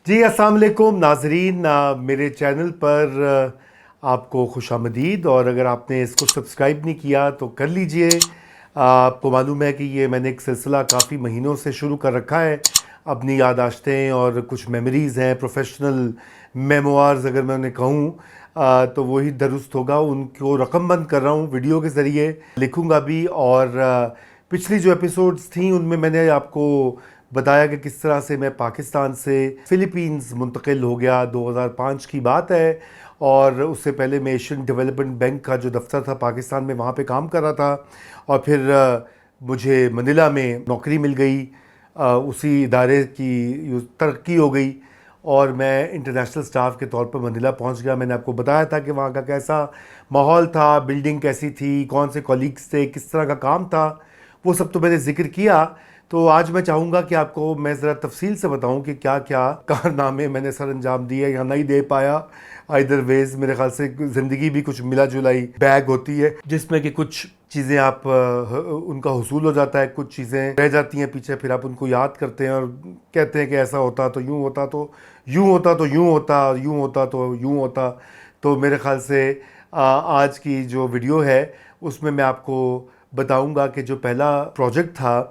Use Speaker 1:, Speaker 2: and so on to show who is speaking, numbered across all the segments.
Speaker 1: جی السلام علیکم ناظرین، میرے چینل پر آپ کو خوش آمدید. اور اگر آپ نے اس کو سبسکرائب نہیں کیا تو کر لیجئے. آپ کو معلوم ہے کہ یہ میں نے ایک سلسلہ کافی مہینوں سے شروع کر رکھا ہے. اپنی یادداشتیں اور کچھ میموریز ہیں، پروفیشنل میموارز اگر میں انہیں کہوں تو وہی درست ہوگا. ان کو رقم بند کر رہا ہوں، ویڈیو کے ذریعے لکھوں گا بھی. اور پچھلی جو ایپیسوڈز تھیں ان میں نے آپ کو بتایا کہ کس طرح سے میں پاکستان سے فلپینز منتقل ہو گیا. 2005 کی بات ہے. اور اس سے پہلے میں ایشین ڈیولپمنٹ بینک کا جو دفتر تھا پاکستان میں، وہاں پہ کام کر رہا تھا. اور پھر مجھے منیلا میں نوکری مل گئی. اسی ادارے کی ترقی ہو گئی اور میں انٹرنیشنل سٹاف کے طور پر منیلا پہنچ گیا. میں نے آپ کو بتایا تھا کہ وہاں کا کیسا ماحول تھا، بلڈنگ کیسی تھی، کون سے کولیگز تھے، کس طرح کا کام تھا، وہ سب تو میں نے ذکر کیا. تو آج میں چاہوں گا کہ آپ کو میں ذرا تفصیل سے بتاؤں کہ کیا کیا کارنامے میں نے سر انجام دیے یا نہیں دے پایا. آئدر ویز میرے خیال سے زندگی بھی کچھ ملا جلائی بیگ ہوتی ہے، جس میں کہ کچھ چیزیں آپ ان کا حصول ہو جاتا ہے، کچھ چیزیں رہ جاتی ہیں پیچھے. پھر آپ ان کو یاد کرتے ہیں اور کہتے ہیں کہ ایسا ہوتا تو یوں ہوتا، تو یوں ہوتا تو یوں ہوتا، یوں ہوتا تو یوں ہوتا. تو میرے خیال سے آج کی جو ویڈیو ہے اس میں آپ کو بتاؤں گا کہ جو پہلا پروجیکٹ تھا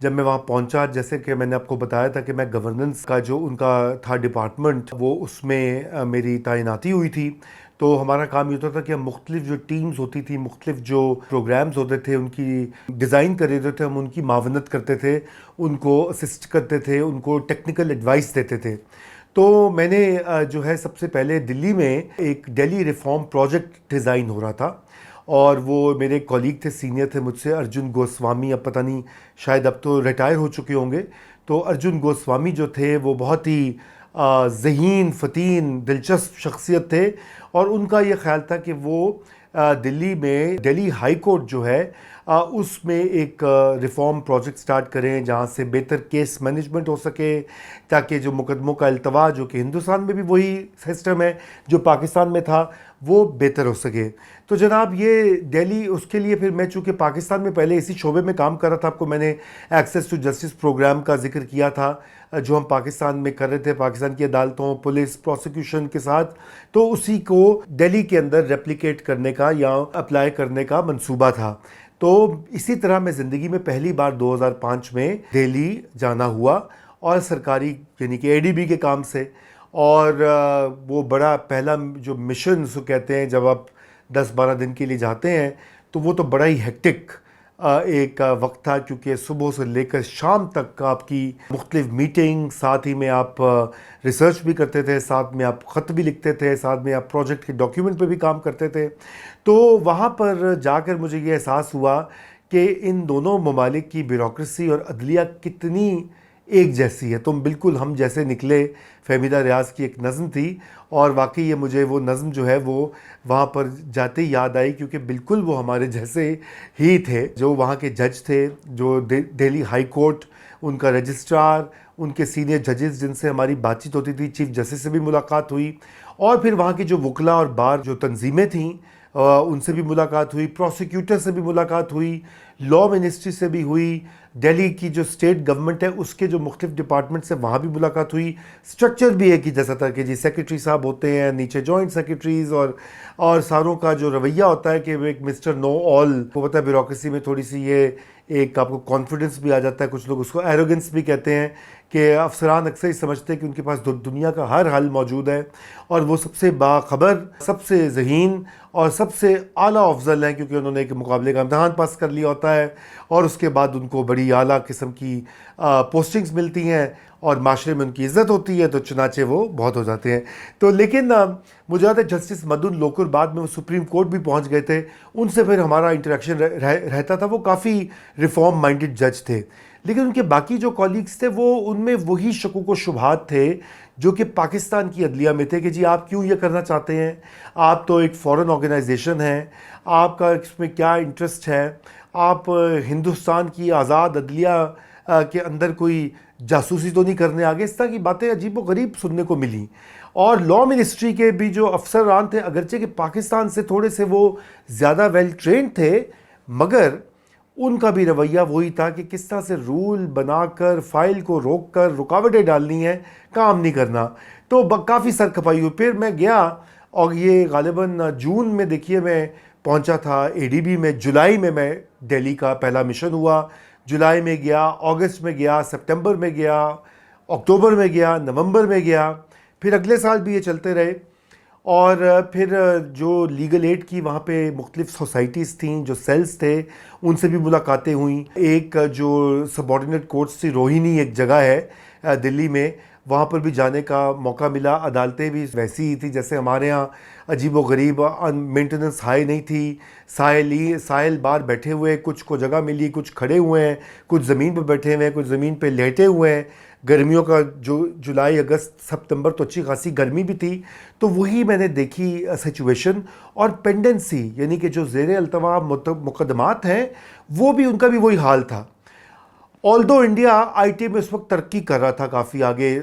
Speaker 1: جب میں وہاں پہنچا، جیسے کہ میں نے آپ کو بتایا تھا کہ میں گورننس کا جو ان کا تھا ڈپارٹمنٹ، وہ اس میں میری تعیناتی ہوئی تھی. تو ہمارا کام یہ ہوتا تھا کہ ہم مختلف جو ٹیمز ہوتی تھی، مختلف جو پروگرامز ہوتے تھے، ان کی ڈیزائن کر رہے تھے، ہم ان کی معاونت کرتے تھے، ان کو اسسٹ کرتے تھے، ان کو ٹیکنیکل ایڈوائس دیتے تھے. تو میں نے جو ہے سب سے پہلے دلی میں ایک دہلی ریفارم پروجیکٹ ڈیزائن ہو رہا تھا. اور وہ میرے کولیگ تھے، سینئر تھے مجھ سے، ارجن گوسوامی. اب پتہ نہیں، شاید اب تو ریٹائر ہو چکے ہوں گے. تو ارجن گوسوامی جو تھے وہ بہت ہی ذہین، فتین، دلچسپ شخصیت تھے. اور ان کا یہ خیال تھا کہ وہ دلی میں دہلی ہائی کورٹ جو ہے اس میں ایک ریفارم پروجیکٹ سٹارٹ کریں جہاں سے بہتر کیس مینجمنٹ ہو سکے، تاکہ جو مقدموں کا التوا، جو کہ ہندوستان میں بھی وہی سسٹم ہے جو پاکستان میں تھا، وہ بہتر ہو سکے. تو جناب یہ دہلی، اس کے لیے پھر میں چونکہ پاکستان میں پہلے اسی شعبے میں کام کر رہا تھا، آپ کو میں نے ایکسیس ٹو جسٹس پروگرام کا ذکر کیا تھا جو ہم پاکستان میں کر رہے تھے، پاکستان کی عدالتوں، پولیس، پروسیکیوشن کے ساتھ. تو اسی کو دہلی کے اندر ریپلیکیٹ کرنے کا یا اپلائی کرنے کا منصوبہ تھا. تو اسی طرح میں زندگی میں پہلی بار 2005 میں دہلی جانا ہوا، اور سرکاری یعنی کہ ADB کے کام سے. اور وہ بڑا پہلا جو مشن اس کو کہتے ہیں، جب آپ 10-12 دن کے لیے جاتے ہیں تو وہ تو بڑا ہی ہیکٹک ایک وقت تھا، کیونکہ صبح سے لے کر شام تک آپ کی مختلف میٹنگ، ساتھ ہی میں آپ ریسرچ بھی کرتے تھے، ساتھ میں آپ خط بھی لکھتے تھے، ساتھ میں آپ پروجیکٹ کے ڈاکیومنٹ پہ بھی کام کرتے تھے. تو وہاں پر جا کر مجھے یہ احساس ہوا کہ ان دونوں ممالک کی بیوروکریسی اور عدلیہ کتنی ایک جیسی ہے. تم بالکل ہم جیسے نکلے. فہمیدہ ریاض کی ایک نظم تھی، اور واقعی یہ مجھے وہ نظم جو ہے وہ وہاں پر جاتے یاد آئی، کیونکہ بالکل وہ ہمارے جیسے ہی تھے. جو وہاں کے جج تھے، جو دہلی ہائی کورٹ، ان کا رجسٹرار، ان کے سینئر ججز جن سے ہماری بات چیت ہوتی تھی، چیف جسٹس سے بھی ملاقات ہوئی. اور پھر وہاں کی جو وکلاء اور بار جو تنظیمیں تھیں ان سے بھی ملاقات ہوئی، پروسیکیوٹر سے بھی ملاقات ہوئی، لا منسٹری سے بھی ہوئی، دہلی کی جو اسٹیٹ گورنمنٹ ہے اس کے جو مختلف ڈپارٹمنٹ سے وہاں بھی ملاقات ہوئی. سٹرکچر بھی ایک ہی جیسا تھا کہ جی سیکرٹری صاحب ہوتے ہیں، نیچے جوائنٹ سیکرٹریز، اور ساروں کا جو رویہ ہوتا ہے کہ وہ ایک مسٹر نو آل. وہ پتہ ہے بیوروکریسی میں تھوڑی سی یہ ایک آپ کو کانفیڈنس بھی آ جاتا ہے، کچھ لوگ اس کو ایروگنس بھی کہتے ہیں، کہ افسران اکثر ہی سمجھتے ہیں کہ ان کے پاس دنیا کا ہر حل موجود ہے، اور وہ سب سے باخبر، سب سے ذہین اور سب سے اعلیٰ افضل ہیں، کیونکہ انہوں نے ایک مقابلے کا امتحان پاس کر لیا ہوتا ہے، اور اس کے بعد ان کو بڑی اعلیٰ قسم کی پوسٹنگز ملتی ہیں اور معاشرے میں ان کی عزت ہوتی ہے، تو چنانچہ وہ بہت ہو جاتے ہیں. تو لیکن مجھے یاد ہے جسٹس مدن لوکر بعد میں وہ سپریم کورٹ بھی پہنچ گئے تھے، ان سے پھر ہمارا انٹریکشن رہتا تھا. وہ کافی ریفارم مائنڈڈ جج تھے، لیکن ان کے باقی جو کولیگز تھے وہ ان میں وہی شکوک و شبہات تھے جو کہ پاکستان کی عدلیہ میں تھے، کہ جی آپ کیوں یہ کرنا چاہتے ہیں، آپ تو ایک فورن آرگنائزیشن ہیں، آپ کا اس میں کیا انٹرسٹ ہے، آپ ہندوستان کی آزاد عدلیہ کے اندر کوئی جاسوسی تو نہیں کرنے آگے. اس طرح کی باتیں عجیب و غریب سننے کو ملیں. اور لا منسٹری کے بھی جو افسران تھے، اگرچہ کہ پاکستان سے تھوڑے سے وہ زیادہ ویل ٹرینڈ تھے، مگر ان کا بھی رویہ وہی تھا کہ کس طرح سے رول بنا کر فائل کو روک کر رکاوٹیں ڈالنی ہیں، کام نہیں کرنا. تو کافی سر کھپائی ہوئی. پھر میں گیا اور یہ غالباً جون میں دیکھیے میں پہنچا تھا اے ڈی بی میں. جولائی میں دہلی کا پہلا مشن ہوا. جولائی میں گیا، اگست میں گیا، سپٹمبر میں گیا، اکتوبر میں گیا، نومبر میں گیا. پھر اگلے سال بھی یہ چلتے رہے. اور پھر جو لیگل ایڈ کی وہاں پہ مختلف سوسائٹیز تھیں، جو سیلز تھے، ان سے بھی ملاقاتیں ہوئیں. ایک جو سب آرڈینیٹ کورٹس تھی، روہینی ایک جگہ ہے دلی میں، وہاں پر بھی جانے کا موقع ملا. عدالتیں بھی ویسی ہی تھی جیسے ہمارے ہاں، عجیب و غریب، مینٹیننس ہائی نہیں تھی. ساحل بار بیٹھے ہوئے، کچھ کو جگہ ملی، کچھ کھڑے ہوئے ہیں، کچھ زمین پہ بیٹھے ہوئے ہیں، کچھ زمین پہ لیٹے ہوئے ہیں. گرمیوں کا جو جولائی، اگست، سپتمبر تو اچھی خاصی گرمی بھی تھی. تو وہی میں نے دیکھی سچویشن. اور پینڈنسی یعنی کہ جو زیر التوا مقدمات ہیں، وہ بھی ان کا بھی وہی حال تھا. آلدو انڈیا آئی ٹی میں اس وقت ترقی کر رہا تھا، کافی آگے،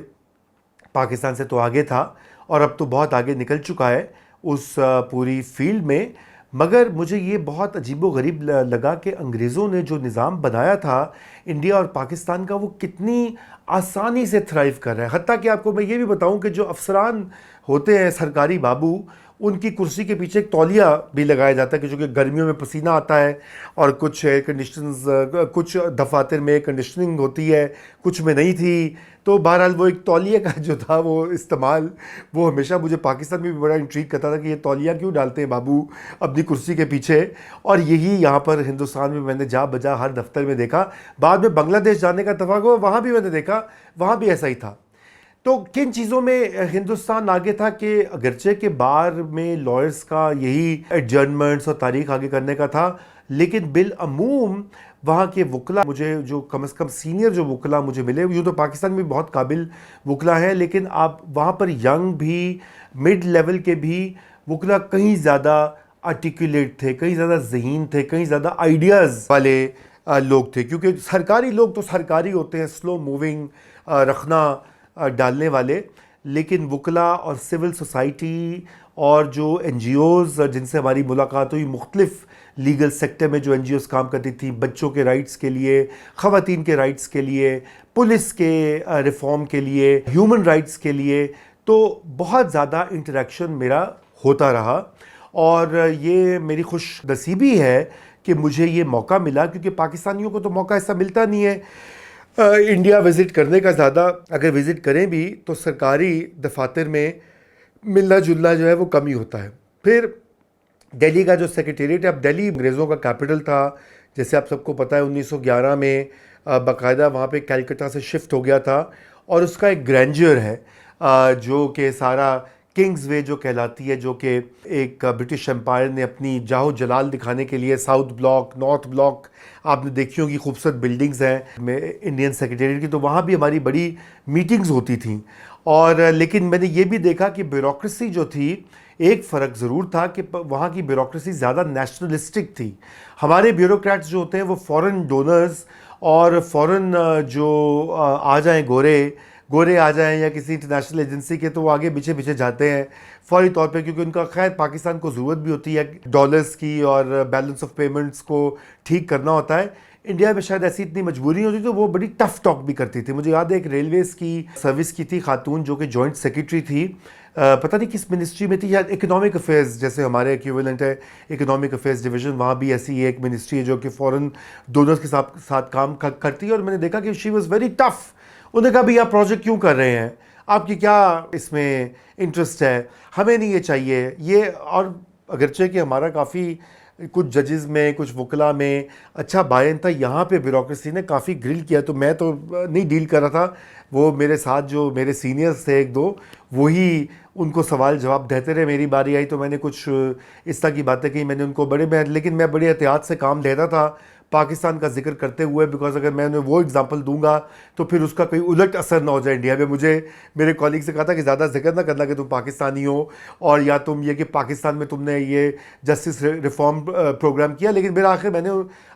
Speaker 1: پاکستان سے تو آگے تھا، اور اب تو بہت آگے نکل چکا ہے اس پوری فیلڈ میں. مگر مجھے یہ بہت عجیب و غریب لگا کہ انگریزوں نے جو نظام بنایا تھا انڈیا اور پاکستان کا، وہ کتنی آسانی سے تھرائیو کر رہا ہے. حتیٰ کہ آپ کو میں یہ بھی بتاؤں کہ جو افسران ہوتے ہیں سرکاری بابو، ان کی کرسی کے پیچھے ایک تولیہ بھی لگایا جاتا ہے کہ جو کہ گرمیوں میں پسینہ آتا ہے. اور کچھ ایئر کنڈیشنز، کچھ دفاتر میں ایئر کنڈیشننگ ہوتی ہے، کچھ میں نہیں تھی. تو بہرحال وہ ایک تولیے کا جو تھا وہ استعمال، وہ ہمیشہ مجھے پاکستان میں بھی بڑا انٹریگ کرتا تھا کہ یہ تولیہ کیوں ڈالتے ہیں بابو اپنی کرسی کے پیچھے. اور یہی یہاں پر ہندوستان میں نے جا بجا ہر دفتر میں دیکھا. بعد میں بنگلہ دیش جانے کا اتفاق ہوا، وہاں بھی میں نے دیکھا، وہاں بھی ایسا ہی تھا. تو کن چیزوں میں ہندوستان آگے تھا کہ اگرچہ کہ بار میں لائرز کا یہی ایڈجرنمنٹس اور تاریخ آگے کرنے کا تھا، لیکن بالعموم وہاں کے وکلا، مجھے جو کم از کم سینئر جو وکلا مجھے ملے، یوں تو پاکستان میں بہت قابل وکلا ہیں، لیکن آپ وہاں پر ینگ بھی، مڈ لیول کے بھی وکلا کہیں زیادہ آرٹیکولیٹ تھے، کہیں زیادہ ذہین تھے، کہیں زیادہ آئیڈیاز والے لوگ تھے. کیونکہ سرکاری لوگ تو سرکاری ہوتے ہیں، سلو موونگ رکھنا ڈالنے والے. لیکن وکلا اور سول سوسائٹی اور جو این جی اوز جن سے ہماری ملاقات ہوئی، مختلف لیگل سیکٹر میں جو این جی اوز کام کرتی تھیں، بچوں کے رائٹس کے لیے، خواتین کے رائٹس کے لیے، پولیس کے ریفارم کے لیے، ہیومن رائٹس کے لیے، تو بہت زیادہ انٹریکشن میرا ہوتا رہا. اور یہ میری خوش نصیبی ہے کہ مجھے یہ موقع ملا، کیونکہ پاکستانیوں کو تو موقع ایسا ملتا نہیں ہے انڈیا وزٹ کرنے کا. زیادہ اگر وزٹ کریں بھی تو سرکاری دفاتر میں ملنا جلنا جو ہے وہ کم ہی ہوتا ہے. پھر دہلی کا جو سیکریٹریٹ ہے، اب دہلی انگریزوں کا کیپٹل تھا، جیسے آپ سب کو پتہ ہے 1911 میں باقاعدہ وہاں پہ کیلکٹا سے شفٹ ہو گیا تھا. اور اس کا ایک گرینڈیئر ہے جو کہ سارا کنگز وے جو کہلاتی ہے، جو کہ ایک برٹش امپائر نے اپنی جاہ و جلال دکھانے کے لیے، ساؤتھ بلاک، نارتھ بلاک آپ نے دیکھی ہوگی، خوبصورت بلڈنگز ہیں انڈین سیکریٹریٹ کی. تو وہاں بھی ہماری بڑی میٹنگز ہوتی تھیں. اور لیکن میں نے یہ بھی دیکھا کہ بیوروکریسی جو تھی، ایک فرق ضرور تھا کہ وہاں کی بیوروکریسی زیادہ نیشنلسٹک تھی. ہمارے بیوروکریٹس جو ہوتے ہیں وہ فورن ڈونرز اور فورن جو آ جائیں گورے آ جائیں یا کسی انٹرنیشنل ایجنسی کے، تو وہ آگے پیچھے جاتے ہیں فوری طور پہ، کیونکہ ان کا خیر پاکستان کو ضرورت بھی ہوتی ہے ڈالرز کی اور بیلنس آف پیمنٹس کو ٹھیک کرنا ہوتا ہے. انڈیا میں شاید ایسی اتنی مجبوری ہوتی، تو وہ بڑی ٹف ٹاک بھی کرتی تھی. مجھے یاد ہے ایک ریلویز کی سروس کی تھی خاتون، جو کہ جوائنٹ سیکرٹری تھی، پتہ نہیں کس منسٹری میں تھی، یا اکنامک افیئرز جیسے ہمارے ایکویولنٹ ہے اکنامک افیئرز ڈویژن، وہاں بھی ایسی ایک منسٹری ہے جو کہ فورن ڈونرز کے ساتھ کام کرتی ہے. اور میں نے دیکھا کہ شی واز ویری ٹف. انہوں نے کہا بھی آپ پروجیکٹ کیوں کر رہے ہیں، آپ کی کیا اس میں انٹرسٹ ہے، ہمیں نہیں یہ چاہیے یہ. اور اگرچہ کہ ہمارا کافی کچھ ججز میں، کچھ وکلا میں اچھا بائن تھا، یہاں پہ بیوروکریسی نے کافی گرل کیا. تو میں تو نہیں ڈیل کر رہا تھا، وہ میرے ساتھ جو میرے سینئرز تھے ایک دو، وہی ان کو سوال جواب دیتے رہے. میری باری آئی تو میں نے کچھ اس طرح کی باتیں کہیں، میں نے ان کو لیکن میں بڑے احتیاط سے کام لیتا تھا پاکستان کا ذکر کرتے ہوئے، بیکاز اگر میں انہیں وہ اگزامپل دوں گا تو پھر اس کا کوئی الٹ اثر نہ ہو جائے انڈیا میں. مجھے میرے کالیگ سے کہا تھا کہ زیادہ ذکر نہ کرنا کہ تم پاکستانی ہو، اور یا تم یہ کہ پاکستان میں تم نے یہ جسٹس ریفارم پروگرام کیا. لیکن بالآخر میں نے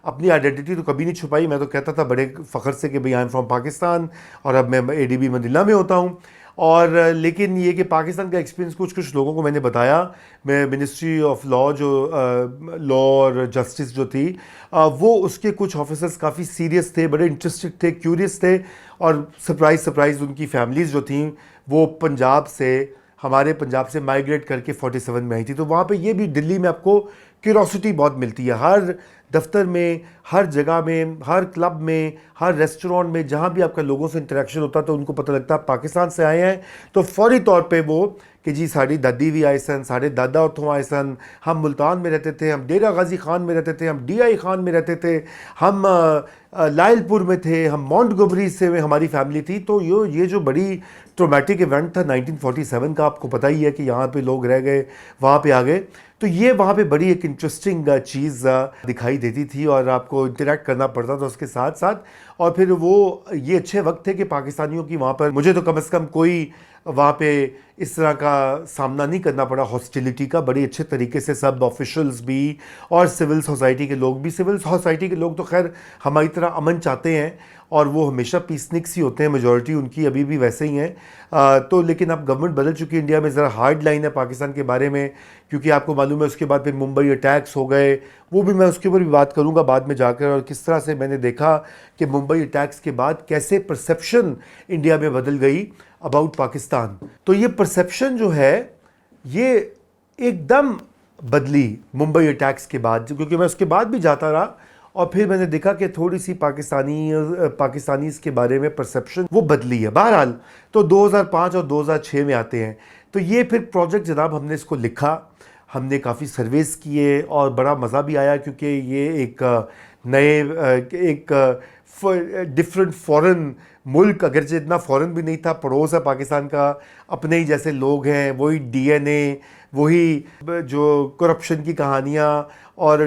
Speaker 1: اپنی آئیڈینٹی تو کبھی نہیں چھپائی. میں تو کہتا تھا بڑے فخر سے کہ بھئی آئی ایم فرام پاکستان، اور اب میں اے ڈی بی منیلا میں ہوتا ہوں. اور لیکن یہ کہ پاکستان کا ایکسپیرینس کچھ لوگوں کو میں نے بتایا، میں منسٹری آف لا جو لا اور جسٹس جو تھی وہ اس کے کچھ آفیسرز کافی سیریس تھے، بڑے انٹرسٹڈ تھے، کیوریس تھے، اور سرپرائز ان کی فیملیز جو تھیں وہ ہمارے پنجاب سے مائیگریٹ کر کے 47 میں آئی تھی. تو وہاں پہ یہ بھی دلی میں آپ کو کیوروسٹی بہت ملتی ہے، ہر دفتر میں، ہر جگہ میں، ہر کلب میں، ہر ریسٹورانٹ میں، جہاں بھی آپ کا لوگوں سے انٹریکشن ہوتا تو ان کو پتہ لگتا پاکستان سے آئے ہیں تو فوری طور پہ وہ کہ جی ساڑی دادی بھی آئے سن، ساڑے دادا اتوں آئے سن، ہم ملتان میں رہتے تھے، ہم ڈیرہ غازی خان میں رہتے تھے، ہم ڈی آئی خان میں رہتے تھے، ہم لائل پور میں تھے، ہم مونٹ گوبری سے ہماری فیملی تھی. تو یہ جو بڑی ٹرومیٹک ایونٹ تھا 1947 کا، آپ کو پتہ ہی ہے کہ یہاں پہ لوگ رہ گئے، وہاں پہ آ گئے، تو یہ وہاں پہ بڑی ایک انٹرسٹنگ چیز دکھائی دیتی تھی اور آپ کو انٹریکٹ کرنا پڑتا تھا اس کے ساتھ ساتھ. اور پھر یہ اچھے وقت تھے کہ پاکستانیوں کی وہاں پر مجھے تو کم از کم کوئی وہاں پہ اس طرح کا سامنا نہیں کرنا پڑا ہاسٹیلیٹی کا. بڑی اچھے طریقے سے سب آفیشلز بھی اور سول سوسائٹی کے لوگ بھی، سول سوسائٹی کے لوگ تو خیر ہماری طرح امن چاہتے ہیں اور وہ ہمیشہ پیسنکس ہی ہوتے ہیں، میجورٹی ان کی ابھی بھی ویسے ہی ہیں. تو لیکن اب گورنمنٹ بدل چکی ہے انڈیا میں، ذرا ہارڈ لائن ہے پاکستان کے بارے میں، کیونکہ آپ کو معلوم ہے اس کے بعد پھر ممبئی اٹیکس ہو گئے، وہ بھی میں اس کے اوپر بھی بات کروں گا بعد میں جا کر، اور کس طرح سے میں نے دیکھا کہ ممبئی اٹیکس کے بعد کیسے پرسیپشن انڈیا میں بدل گئی اباؤٹ پاکستان. تو یہ پرسیپشن جو ہے یہ ایک دم بدلی ممبئی اٹیکس کے بعد، کیونکہ میں اس کے بعد بھی جاتا رہا اور پھر میں نے دیکھا کہ تھوڑی سی پاکستانیز کے بارے میں پرسیپشن وہ بدلی ہے. بہرحال تو 2005 اور 2006 میں آتے ہیں. تو یہ پھر پروجیکٹ جناب ہم نے اس کو لکھا، ہم نے کافی سرویز کیے اور بڑا مزہ بھی آیا، کیونکہ یہ ایک نئے ایک ڈفرینٹ فورن ملک، اگرچہ اتنا فورن بھی نہیں تھا، پڑوس ہے پاکستان کا، اپنے ہی جیسے لوگ ہیں، وہی ڈی این اے، وہی جو کرپشن کی کہانیاں اور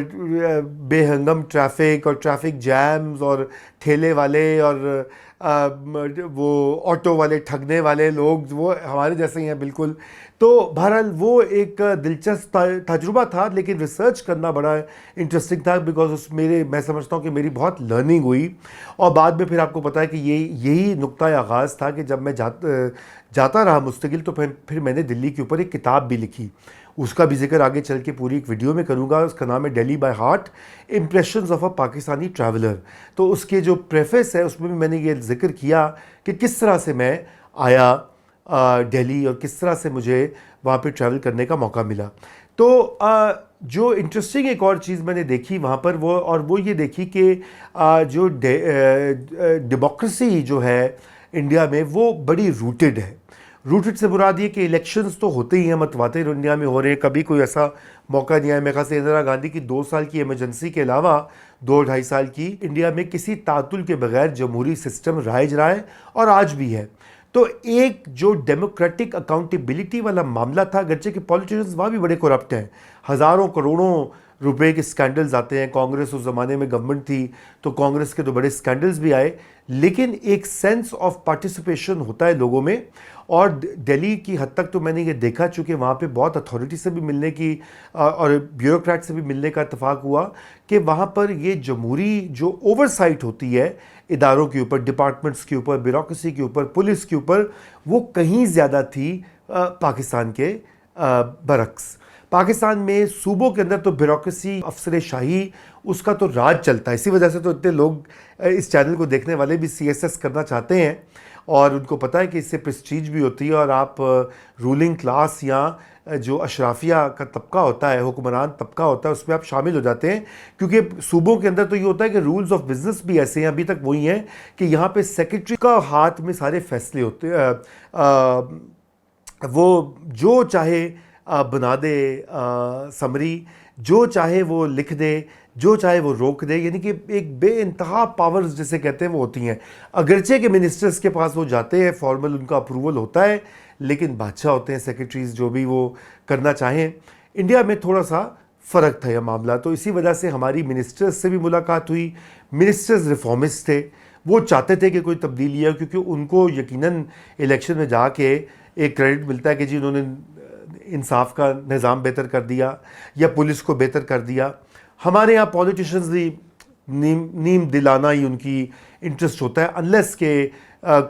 Speaker 1: بے ہنگم ٹریفک اور ٹریفک جیمز اور ٹھیلے والے اور وہ آٹو والے ٹھگنے والے لوگ وہ ہمارے جیسے ہی ہیں بالکل. تو بہرحال وہ ایک دلچسپ تجربہ تھا، لیکن ریسرچ کرنا بڑا انٹرسٹنگ تھا، بیکاز میں سمجھتا ہوں کہ میری بہت لرننگ ہوئی. اور بعد میں پھر آپ کو پتہ ہے کہ یہی نقطۂ آغاز تھا کہ جب میں جاتا رہا مستقل، تو پھر میں نے دلی کے اوپر ایک کتاب بھی لکھی. اس کا بھی ذکر آگے چل کے پوری ایک ویڈیو میں کروں گا. اس کا نام ہے daily by heart, impressions of a Pakistani traveller. تو اس کے جو پریفیس ہے اس میں بھی میں نے یہ ذکر کیا کہ کس طرح سے میں آیا دہلی اور کس طرح سے مجھے وہاں پہ ٹریول کرنے کا موقع ملا. تو جو انٹرسٹنگ ایک اور چیز میں نے دیکھی وہاں پر وہ یہ دیکھی کہ جو ڈیموکریسی جو ہے انڈیا میں وہ بڑی روٹڈ ہے. روٹڈ سے مراد یہ کہ الیکشنز تو ہوتے ہی ہیں، متواتر انڈیا میں ہو رہے ہیں، کبھی کوئی ایسا موقع نہیں آیا. میرے خیال سے اندرا گاندھی کی 2 سال کی ایمرجنسی کے علاوہ 2-2.5 سال کی انڈیا میں کسی تعطل کے بغیر جمہوری سسٹم رائج رہا ہے اور آج بھی ہے. تو ایک جو ڈیموکریٹک اکاؤنٹیبلٹی والا معاملہ تھا، اگرچہ کہ پولیٹیشنز وہاں بھی بڑے کرپٹ ہیں، ہزاروں کروڑوں روپے کے سکینڈلز آتے ہیں. کانگریس اس زمانے میں گورنمنٹ تھی تو کانگریس کے تو بڑے سکینڈلز بھی آئے، لیکن ایک سینس آف پارٹیسپیشن ہوتا ہے لوگوں میں. اور دہلی کی حد تک تو میں نے یہ دیکھا، چونکہ وہاں پہ بہت اتھارٹی سے بھی ملنے کی اور بیوروکریٹ سے بھی ملنے کا اتفاق ہوا کہ وہاں پر یہ جمہوری جو اوور سائٹ ہوتی ہے اداروں کے اوپر، ڈپارٹمنٹس کے اوپر، بیوروکریسی کے اوپر، پولیس کے اوپر، وہ کہیں زیادہ تھی پاکستان کے برعکس. پاکستان میں صوبوں کے اندر تو بیوروکریسی، افسر شاہی، اس کا تو راج چلتا ہے. اسی وجہ سے تو اتنے لوگ اس چینل کو دیکھنے والے بھی CSS کرنا چاہتے ہیں، اور ان کو پتہ ہے کہ اس سے پریسٹیج بھی ہوتی ہے، اور آپ رولنگ کلاس یا جو اشرافیہ کا طبقہ ہوتا ہے، حکمران طبقہ ہوتا ہے، اس میں آپ شامل ہو جاتے ہیں. کیونکہ صوبوں کے اندر تو یہ ہوتا ہے کہ رولز آف بزنس بھی ایسے ہیں ابھی تک وہی ہیں کہ یہاں پہ سیکرٹری کا ہاتھ میں سارے فیصلے ہوتے ہیں. وہ جو چاہے بنا دے سمری، جو چاہے وہ لکھ دے، جو چاہے وہ روک دے، یعنی کہ ایک بے انتہا پاورز جسے کہتے ہیں وہ ہوتی ہیں. اگرچہ کہ منسٹرز کے پاس وہ جاتے ہیں، فارمل ان کا اپروول ہوتا ہے، لیکن بادشاہ ہوتے ہیں سیکرٹریز جو بھی وہ کرنا چاہیں. انڈیا میں تھوڑا سا فرق تھا یہ معاملہ. تو اسی وجہ سے ہماری منسٹرز سے بھی ملاقات ہوئی. منسٹرز ریفارمسٹ تھے، وہ چاہتے تھے کہ کوئی تبدیلی ہے، کیونکہ ان کو یقیناً الیکشن میں جا کے ایک کریڈٹ ملتا ہے کہ جی انہوں نے انصاف کا نظام بہتر کر دیا یا پولیس کو بہتر کر دیا. ہمارے یہاں پولیٹیشنز بھی نیم دلانہ ہی ان کی انٹرسٹ ہوتا ہے، انلیس کہ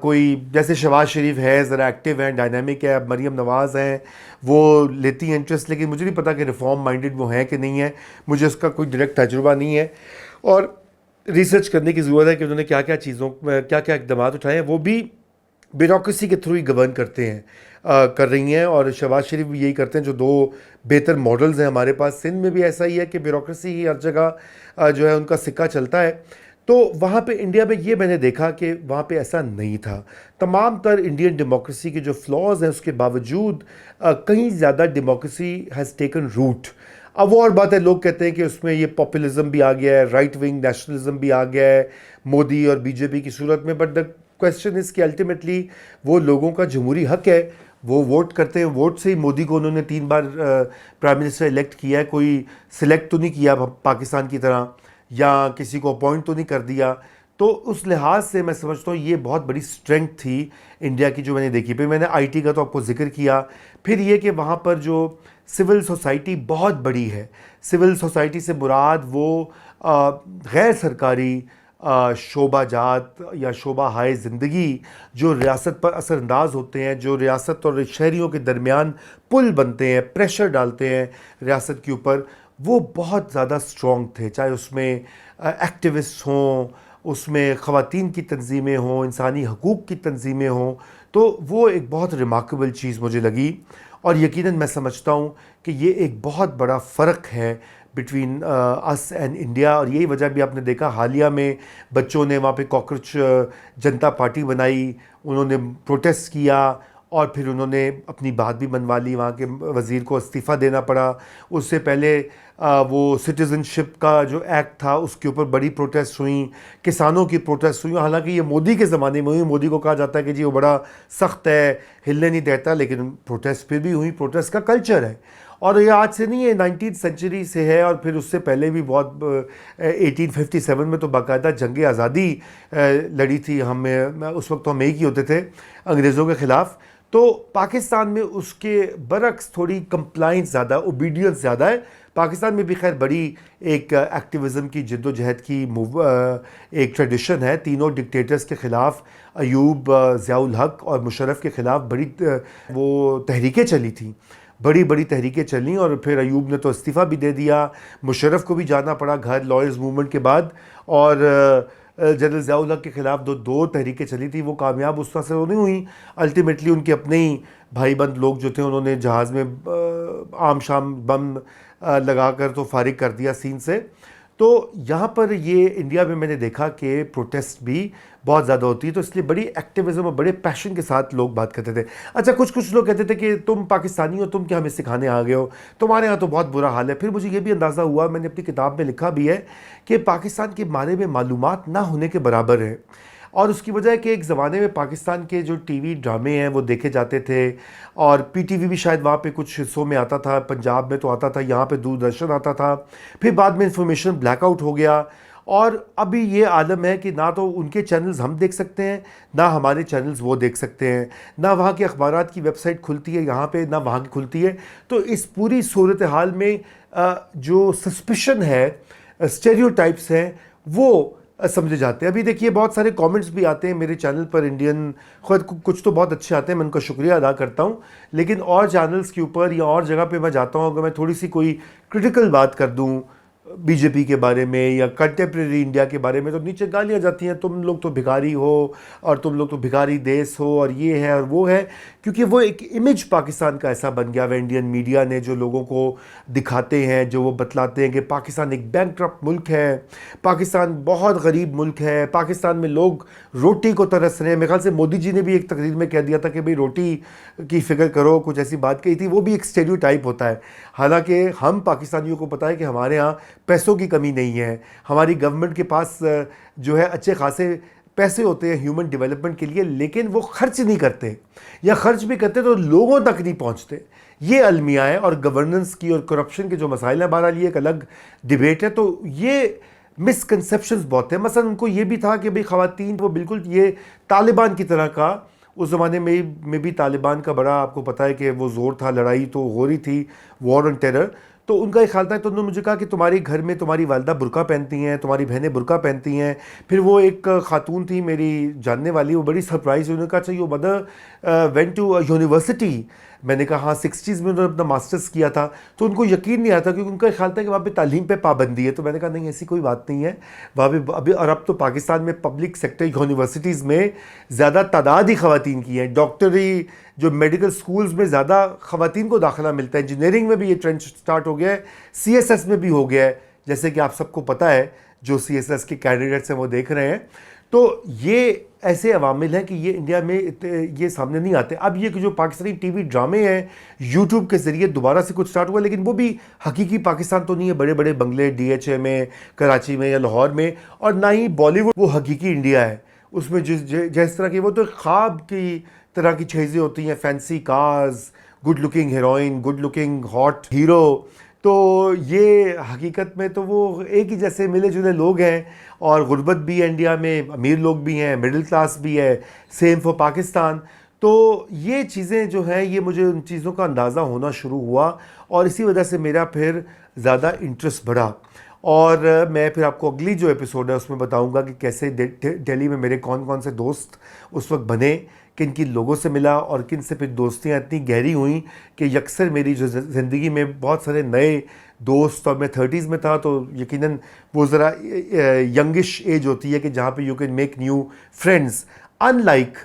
Speaker 1: کوئی جیسے شہباز شریف ہے ذرا ایکٹیو ہیں، ڈائنامک ہے، مریم نواز ہیں، وہ لیتی ہیں انٹرسٹ، لیکن مجھے نہیں پتا کہ ریفارم مائنڈڈ وہ ہیں کہ نہیں ہیں، مجھے اس کا کوئی ڈائریکٹ تجربہ نہیں ہے، اور ریسرچ کرنے کی ضرورت ہے کہ انہوں نے کیا کیا اقدامات اٹھائے ہیں، وہ بھی بیوروکریسی کے تھرو ہی گورن کرتے ہیں، کر رہی ہیں، اور شہباز شریف بھی یہی کرتے ہیں، جو دو بہتر ماڈلز ہیں ہمارے پاس۔ سندھ میں بھی ایسا ہی ہے کہ بیوروکریسی ہی ہر جگہ جو ہے ان کا سکہ چلتا ہے، تو وہاں پہ انڈیا میں یہ میں نے دیکھا کہ وہاں پہ ایسا نہیں تھا۔ تمام تر انڈین ڈیموکریسی کے جو فلاز ہیں اس کے باوجود کہیں زیادہ ڈیموکریسی ہیز ٹیکن روٹ۔ اب وہ اور بات ہے، لوگ کہتے ہیں کہ اس میں یہ پاپولزم بھی آ گیا ہے، رائٹ ونگ نیشنلزم بھی آ گیا ہے مودی اور بی جے پی کی صورت میں، بٹ دا کویسچن از کہ الٹیمیٹلی وہ لوگوں کا جمہوری حق ہے، وہ ووٹ کرتے ہیں، ووٹ سے ہی مودی کو انہوں نے 3 بار پرائم منسٹر الیکٹ کیا ہے، کوئی سلیکٹ تو نہیں کیا پاکستان کی طرح، یا کسی کو اپوائنٹ تو نہیں کر دیا۔ تو اس لحاظ سے میں سمجھتا ہوں یہ بہت بڑی اسٹرینتھ تھی انڈیا کی جو میں نے دیکھی۔ پھر میں نے آئی ٹی کا تو آپ کو ذکر کیا، پھر یہ کہ وہاں پر جو سول سوسائٹی بہت بڑی ہے، سول سوسائٹی سے مراد وہ غیر سرکاری شعبہ جات یا شعبہ ہائے زندگی جو ریاست پر اثر انداز ہوتے ہیں، جو ریاست اور شہریوں کے درمیان پل بنتے ہیں، پریشر ڈالتے ہیں ریاست کے اوپر، وہ بہت زیادہ اسٹرانگ تھے، چاہے اس میں ایکٹیوسٹ ہوں، اس میں خواتین کی تنظیمیں ہوں، انسانی حقوق کی تنظیمیں ہوں، تو وہ ایک بہت ریمارکیبل چیز مجھے لگی، اور یقیناً میں سمجھتا ہوں کہ یہ ایک بہت بڑا فرق ہے بٹوین اس اینڈ انڈیا، اور یہی وجہ بھی آپ نے دیکھا حالیہ میں بچوں نے وہاں پہ کاکروچ جنتا پارٹی بنائی، انہوں نے پروٹیسٹ کیا، اور پھر انہوں نے اپنی بات بھی منوا لی، وہاں کے وزیر کو استعفیٰ دینا پڑا۔ اس سے پہلے وہ سٹیزن شپ کا جو ایکٹ تھا اس کے اوپر بڑی پروٹیسٹ ہوئیں، کسانوں کی پروٹیسٹ ہوئیں، حالانکہ یہ مودی کے زمانے میں ہوئی، مودی کو کہا جاتا ہے کہ جی وہ بڑا سخت ہے، ہلنے نہیں دیتا، لیکن پروٹیسٹ پھر بھی ہوئی، پروٹیسٹ کا کلچر ہے، اور یہ آج سے نہیں ہے، 19 سینچری سے ہے، اور پھر اس سے پہلے بھی بہت 1857 میں تو باقاعدہ جنگ آزادی لڑی تھی ہم، اس وقت تو ہم ایک ہی ہوتے تھے انگریزوں کے خلاف۔ تو پاکستان میں اس کے برعکس تھوڑی کمپلائنس زیادہ، اوبیڈینس زیادہ ہے۔ پاکستان میں بھی خیر بڑی ایک ایکٹیوزم کی جد و جہد کی ایک ٹریڈیشن ہے، تینوں ڈکٹیٹرز کے خلاف، ایوب، ضیاء الحق اور مشرف کے خلاف بڑی وہ تحریکیں چلی تھیں، بڑی بڑی تحریکیں چلیں، اور پھر ایوب نے تو استعفیٰ بھی دے دیا، مشرف کو بھی جانا پڑا گھر لائرز موومنٹ کے بعد، اور جنرل ضیاء الحق کے خلاف دو تحریکیں چلی تھی، وہ کامیاب اس طرح سے نہیں ہوئیں، الٹیمیٹلی ان کے اپنے ہی بھائی بند لوگ جو تھے انہوں نے جہاز میں عام شام بم لگا کر تو فارغ کر دیا سین سے۔ تو یہاں پر یہ انڈیا میں نے دیکھا کہ پروٹیسٹ بھی بہت زیادہ ہوتی ہے، تو اس لیے بڑی ایکٹیوزم اور بڑے پیشن کے ساتھ لوگ بات کرتے تھے۔ اچھا کچھ لوگ کہتے تھے کہ تم پاکستانی ہو، تم کیا ہمیں سکھانے آ گئے ہو، تمہارے ہاں تو بہت برا حال ہے۔ پھر مجھے یہ بھی اندازہ ہوا، میں نے اپنی کتاب میں لکھا بھی ہے، کہ پاکستان کے بارے میں معلومات نہ ہونے کے برابر ہے، اور اس کی وجہ ہے کہ ایک زمانے میں پاکستان کے جو ٹی وی ڈرامے ہیں وہ دیکھے جاتے تھے، اور پی ٹی وی بھی شاید وہاں پہ کچھ حصوں میں آتا تھا، پنجاب میں تو آتا تھا، یہاں پہ دوردرشن آتا تھا، پھر بعد میں انفارمیشن بلیک آؤٹ ہو گیا، اور ابھی یہ عالم ہے کہ نہ تو ان کے چینلز ہم دیکھ سکتے ہیں، نہ ہمارے چینلز وہ دیکھ سکتے ہیں، نہ وہاں کے اخبارات کی ویب سائٹ کھلتی ہے یہاں پہ، نہ وہاں کی کھلتی ہے۔ تو اس پوری صورتحال میں جو سسپیشن ہے، اسٹیریوٹائپس ہیں، وہ سمجھے جاتے ہیں۔ ابھی دیکھیے بہت سارے کامنٹس بھی آتے ہیں میرے چینل پر انڈین، خود کچھ تو بہت اچھے آتے ہیں، میں ان کا شکریہ ادا کرتا ہوں، لیکن اور چینلز کے اوپر یا اور جگہ پہ میں جاتا ہوں، اگر میں تھوڑی سی کوئی کرٹیکل بات کر دوں بی جے پی کے بارے میں یا کنٹمپریری انڈیا کے بارے میں، تو نیچے گالیاں جاتی ہیں، تم لوگ تو بھکاری ہو، اور تم لوگ تو بھکاری دیس ہو، اور یہ ہے اور وہ ہے، کیونکہ وہ ایک امیج پاکستان کا ایسا بن گیا ہے انڈین میڈیا نے، جو لوگوں کو دکھاتے ہیں، جو وہ بتلاتے ہیں کہ پاکستان ایک بینکرپٹ ملک ہے، پاکستان بہت غریب ملک ہے، پاکستان میں لوگ روٹی کو ترس رہے ہیں۔ میرے خیال سے مودی جی نے بھی ایک تقریر میں کہہ دیا تھا کہ بھئی روٹی کی فکر کرو، کچھ ایسی بات کہی تھی، وہ بھی ایک اسٹیریوٹائپ ہوتا ہے۔ حالانکہ ہم پاکستانیوں کو پتہ ہے کہ ہمارے ہاں پیسوں کی کمی نہیں ہے، ہماری گورنمنٹ کے پاس جو ہے اچھے خاصے پیسے ہوتے ہیں ہیومن ڈیولپمنٹ کے لیے، لیکن وہ خرچ نہیں کرتے، یا خرچ بھی کرتے تو لوگوں تک نہیں پہنچتے۔ یہ المیہ ہے، اور گورننس کی اور کرپشن کے جو مسائل ہیں، بہرحال یہ ایک الگ ڈیبیٹ ہے۔ تو یہ مسکنسیپشنز بہت ہیں، مثلا ان کو یہ بھی تھا کہ بھئی خواتین وہ بالکل یہ طالبان کی طرح کا، اس زمانے میں بھی طالبان کا بڑا آپ کو پتہ ہے کہ وہ زور تھا، لڑائی تو ہو رہی تھی، وار آن ٹیرر، تو ان کا ایک خیال تھا. تو انہوں نے مجھے کہا کہ تمہارے گھر میں تمہاری والدہ برقع پہنتی ہیں, تمہاری بہنیں برقع پہنتی ہیں. پھر وہ ایک خاتون تھی میری جاننے والی, وہ بڑی سرپرائز ہوئی. انہوں نے کہا اچھا your mother went to university. میں نے کہا ہاں 60s میں انہوں نے اپنا ماسٹرز کیا تھا. تو ان کو یقین نہیں آتا کیونکہ ان کا خیال تھا کہ وہاں پہ تعلیم پہ پابندی ہے. تو میں نے کہا نہیں ایسی کوئی بات نہیں ہے وہاں پہ ابھی. اور اب تو پاکستان میں پبلک سیکٹر یونیورسٹیز میں زیادہ تعداد ہی خواتین کی ہیں. ڈاکٹری جو میڈیکل سکولز میں زیادہ خواتین کو داخلہ ملتا ہے. انجینئرنگ میں بھی یہ ٹرینڈ سٹارٹ ہو گیا ہے, سی ایس ایس میں بھی ہو گیا ہے, جیسے کہ آپ سب کو پتہ ہے جو سی ایس ایس کے کینڈیڈیٹس ہیں وہ دیکھ رہے ہیں. تو یہ ایسے عوامل ہیں کہ یہ انڈیا میں یہ سامنے نہیں آتے. اب یہ کہ جو پاکستانی ٹی وی ڈرامے ہیں یوٹیوب کے ذریعے دوبارہ سے کچھ سٹارٹ ہوا, لیکن وہ بھی حقیقی پاکستان تو نہیں ہے. بڑے بڑے بنگلے ڈی ایچ اے میں, کراچی میں یا لاہور میں, اور نہ ہی بالی ووڈ وہ حقیقی انڈیا ہے. اس میں جس طرح کی وہ تو خواب کی طرح کی چیزیں ہوتی ہیں, fancy cars, good looking heroine, good looking hot hero. تو یہ حقیقت میں تو وہ ایک ہی جیسے ملے جلے لوگ ہیں, اور غربت بھی ہے انڈیا میں, امیر لوگ بھی ہیں, مڈل کلاس بھی ہے, سیم فور پاکستان. تو یہ چیزیں جو ہیں یہ مجھے ان چیزوں کا اندازہ ہونا شروع ہوا, اور اسی وجہ سے میرا پھر زیادہ انٹرسٹ بڑھا. اور میں پھر آپ کو اگلی جو ایپیسوڈ ہے اس میں بتاؤں گا کہ کیسے دہلی میں میرے کون کون سے دوست اس وقت بنے, کن کن لوگوں سے ملا, اور کن سے پھر دوستیاں اتنی گہری ہوئیں کہ یکسر میری جو زندگی میں بہت سارے نئے دوست, اور میں 30s میں تھا تو یقیناً وہ ذرا ینگش ایج ہوتی ہے کہ جہاں پہ you can make new friends, in like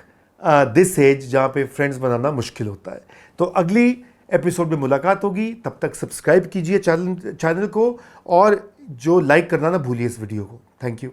Speaker 1: this age جہاں پہ فرینڈز بنانا مشکل ہوتا ہے. تو اگلی ایپیسوڈ میں ملاقات ہوگی, تب تک سبسکرائب کیجئے چینل کو, اور جو لائک کرنا نہ بھولیے اس ویڈیو کو. Thank you.